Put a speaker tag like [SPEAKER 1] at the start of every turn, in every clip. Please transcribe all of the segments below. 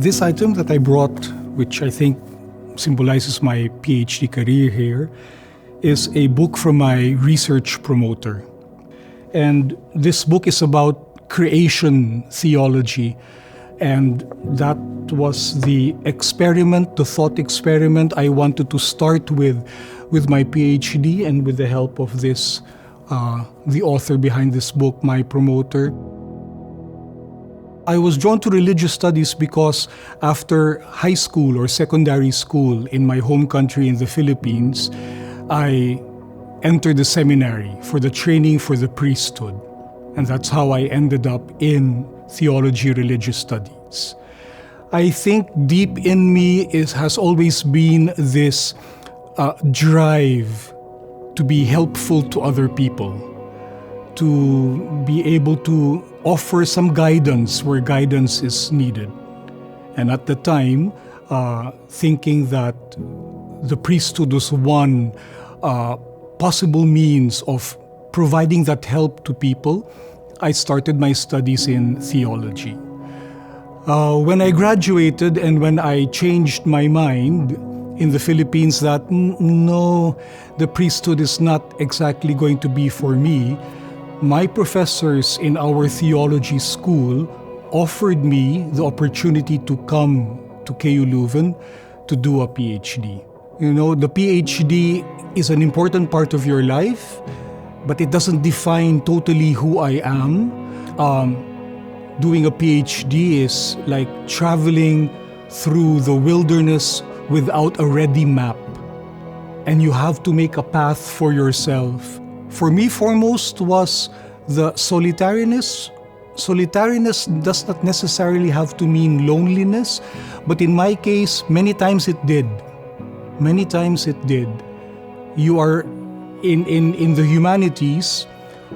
[SPEAKER 1] This item that I brought, which I think symbolizes my PhD career here, is a book from my research promoter. And this book is about creation theology. And that was the experiment, the thought experiment I wanted to start with my PhD and with the help of this, the author behind this book, my promoter. I was drawn to religious studies because after high school or secondary school in my home country in the Philippines, I entered the seminary for the training for the priesthood. And that's how I ended up in theology, religious studies. I think deep in me has always been this drive to be helpful to other people, to be able to offer some guidance where guidance is needed. And at the time, thinking that the priesthood was one possible means of providing that help to people, I started my studies in theology. When I graduated and when I changed my mind in the Philippines that no, the priesthood is not exactly going to be for me, my professors in our theology school offered me the opportunity to come to KU Leuven to do a PhD. You know, the PhD is an important part of your life, but it doesn't define totally who I am. Doing a PhD is like traveling through the wilderness without a ready map. And you have to make a path for yourself. For me, foremost was the solitariness. Solitariness does not necessarily have to mean loneliness, but in my case, many times it did. Many times it did. You are in the humanities,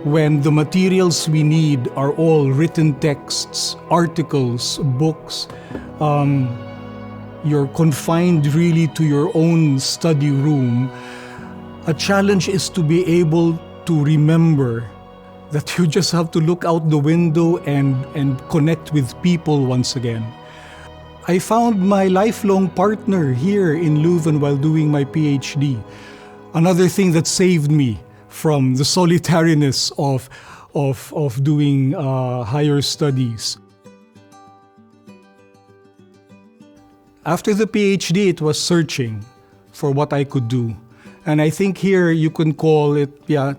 [SPEAKER 1] when the materials we need are all written texts, articles, books, you're confined really to your own study room. A challenge is to be able to remember that you just have to look out the window and connect with people once again. I found my lifelong partner here in Leuven while doing my PhD. Another thing that saved me from the solitariness of doing higher studies. After the PhD, it was searching for what I could do. And I think here you can call it,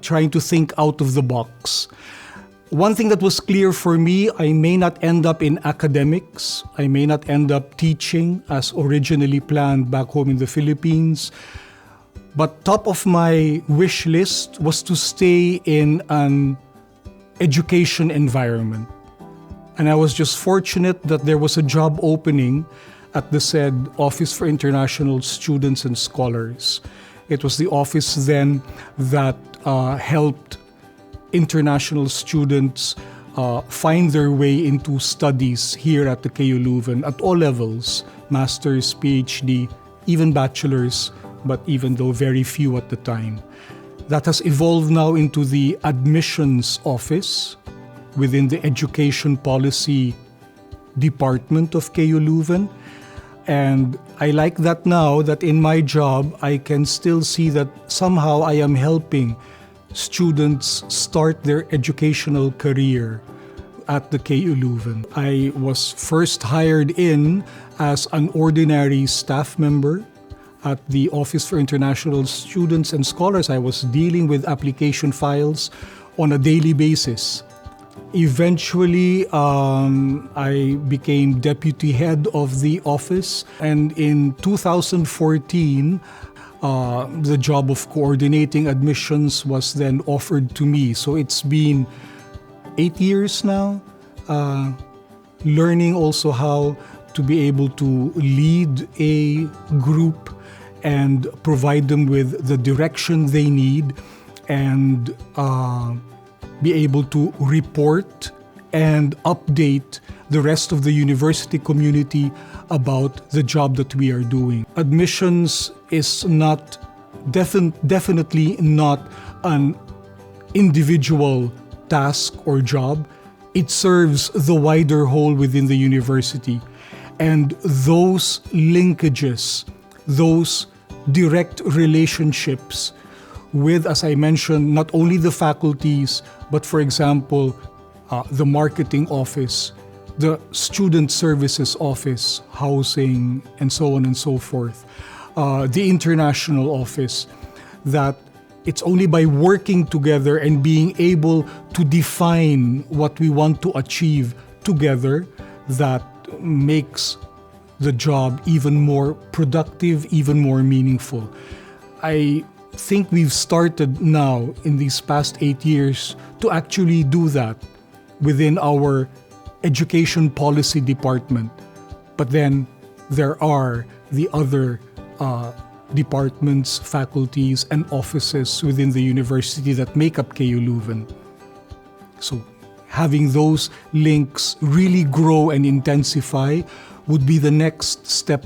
[SPEAKER 1] trying to think out of the box. One thing that was clear for me, I may not end up in academics. I may not end up teaching as originally planned back home in the Philippines. But top of my wish list was to stay in an education environment. And I was just fortunate that there was a job opening at the said Office for International Students and Scholars. It was the office then that helped international students find their way into studies here at the KU Leuven at all levels, master's, PhD, even bachelor's, but even though very few at the time. That has evolved now into the admissions office within the education policy department of KU Leuven. And I like that now that in my job, I can still see that somehow I am helping students start their educational career at the KU Leuven. I was first hired in as an ordinary staff member at the Office for International Students and Scholars. I was dealing with application files on a daily basis. Eventually, I became deputy head of the office, and in 2014, the job of coordinating admissions was then offered to me. So it's been 8 years now, learning also how to be able to lead a group and provide them with the direction they need and be able to report and update the rest of the university community about the job that we are doing. Admissions is definitely not an individual task or job. It serves the wider whole within the university. And those linkages, those direct relationships with, as I mentioned, not only the faculties, but for example, the marketing office, the student services office, housing, and so on and so forth, the international office, that it's only by working together and being able to define what we want to achieve together that makes the job even more productive, even more meaningful. I think we've started now in these past 8 years to actually do that within our education policy department. But then there are the other departments, faculties, and offices within the university that make up KU Leuven. So having those links really grow and intensify would be the next step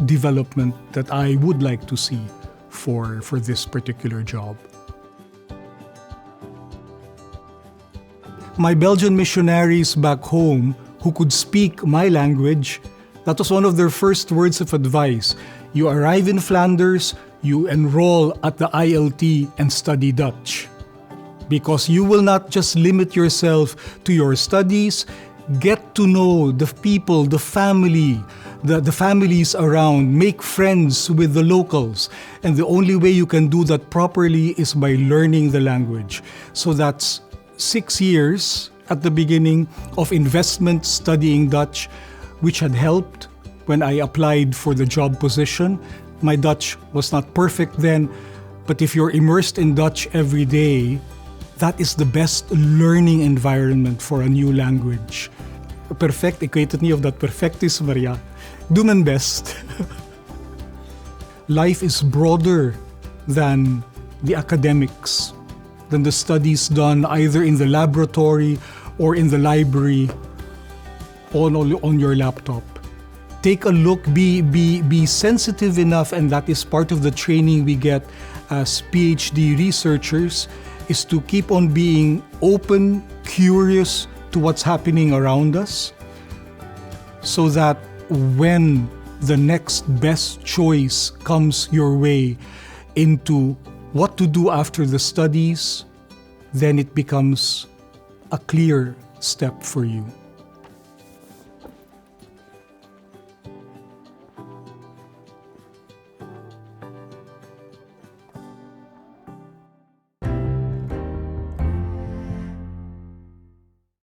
[SPEAKER 1] development that I would like to see for this particular job. My Belgian missionaries back home who could speak my language, that was one of their first words of advice. You arrive in Flanders, you enroll at the ILT and study Dutch. Because you will not just limit yourself to your studies, get to know the people, the family, the families around, make friends with the locals. And the only way you can do that properly is by learning the language. So that's 6 years at the beginning of investment studying Dutch, which had helped when I applied for the job position. My Dutch was not perfect then, but if you're immersed in Dutch every day, that is the best learning environment for a new language. Perfect, ik weet het niet of dat perfect is, maar ja, doe mijn best. Life is broader than the academics, than the studies done either in the laboratory or in the library on your laptop. Take a look, be sensitive enough, and that is part of the training we get as PhD researchers, is to keep on being open, curious to what's happening around us, so that when the next best choice comes your way into what to do after the studies, then it becomes a clear step for you.